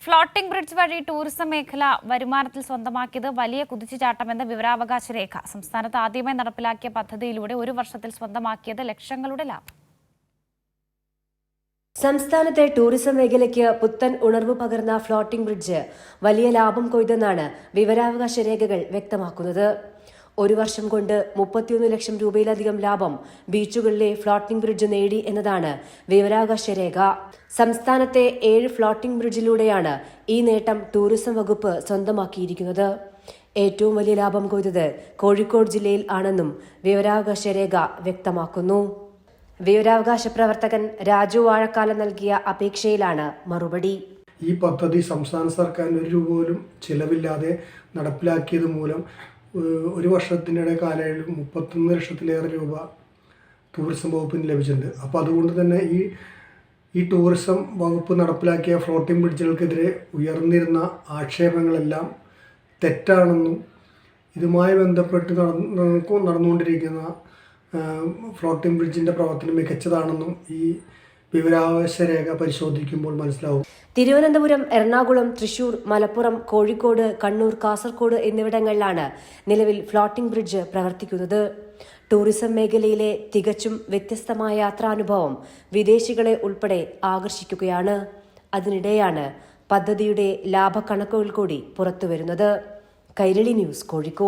Floating bridge വഴി tourism മേഖല വരുമാനത്തിൽ സ്വന്തമാക്കിയത് വലിയ കുതിച്ചുചാട്ടമെന്ന വിവരാവകാശ രേഖ. സംസ്ഥാനത്ത് ആദ്യമായി നടപ്പിലാക്കിയ പദ്ധതിയിലൂടെ ഒരു വർഷത്തിൽ സ്വന്തമാക്കിയത് ലക്ഷങ്ങളുടെ ലാഭം. സംസ്ഥാനത്തെ ടൂറിസം മേഖലയ്ക്ക് പുത്തൻ ഉണർവ് പകർന്ന ഫ്ലോട്ടിംഗ് ബ്രിഡ്ജ് വലിയ ലാഭം കൊയ്തെന്നാണ് വിവരാവകാശ രേഖകൾ വ്യക്തമാക്കുന്നത്. ഒരു വർഷം കൊണ്ട് 31 ലക്ഷം രൂപയിലധികം ലാഭം ബീച്ചുകളിലെ ഫ്ലോട്ടിംഗ് ബ്രിഡ്ജ് നേടി എന്നതാണ് വിവരാവകാശ രേഖ. സംസ്ഥാനത്തെ 7 ഫ്ലോട്ടിംഗ് ബ്രിഡ്ജിലൂടെയാണ് ഈ നേട്ടം ടൂറിസം വകുപ്പ് സ്വന്തമാക്കിയിരിക്കുന്നത്. ഏറ്റവും വലിയ ലാഭം കൊയ്തത് കോഴിക്കോട് ജില്ലയിൽ ആണെന്നും വിവരാവകാശ രേഖ വ്യക്തമാക്കുന്നു. വിവരാവകാശ പ്രവർത്തകൻ രാജു വാഴക്കാലം നൽകിയ അപേക്ഷയിലാണ് മറുപടി. ഈ പദ്ധതി സംസ്ഥാന സർക്കാരിന് 1 രൂപ പോലും ചിലവില്ലാതെ നടപ്പിലാക്കിയത് മൂലം ഒരു വർഷത്തിനിടെ കാലയളവിൽ 31 ലക്ഷത്തിലേറെ രൂപ ടൂറിസം വകുപ്പിന് ലഭിച്ചിട്ടുണ്ട്. അപ്പോൾ അതുകൊണ്ട് തന്നെ ഈ ടൂറിസം വകുപ്പ് നടപ്പിലാക്കിയ ഫ്ലോട്ടിംഗ് ബ്രിഡ്ജുകൾക്കെതിരെ ഉയർന്നിരുന്ന ആക്ഷേപങ്ങളെല്ലാം തെറ്റാണെന്നും ഇതുമായി ബന്ധപ്പെട്ട് നടന്നുകൊണ്ടിരിക്കുന്ന ഫ്ലോട്ടിംഗ് ബ്രിഡ്ജിൻ്റെ പ്രവർത്തനം മികച്ചതാണെന്നും ഈ വിവരാവകാശ രേഖ പരിശോധിക്കുമ്പോൾ മനസ്സിലാവും. തിരുവനന്തപുരം, എറണാകുളം, തൃശൂർ, മലപ്പുറം, കോഴിക്കോട്, കണ്ണൂർ, കാസർഗോഡ് എന്നിവിടങ്ങളിലാണ് നിലവിൽ ഫ്ലോട്ടിംഗ് ബ്രിഡ്ജ് പ്രവർത്തിക്കുന്നത്. ടൂറിസം മേഖലയിലെ തികച്ചും വ്യത്യസ്തമായ യാത്രാനുഭവം വിദേശികളെ ഉൾപ്പെടെ ആകർഷിക്കുകയാണ്. അതിനിടെയാണ് പദ്ധതിയുടെ ലാഭക്കണക്കുകൾ കൂടി പുറത്തുവരുന്നത്. കൈരളി ന്യൂസ്, കോഴിക്കോട്.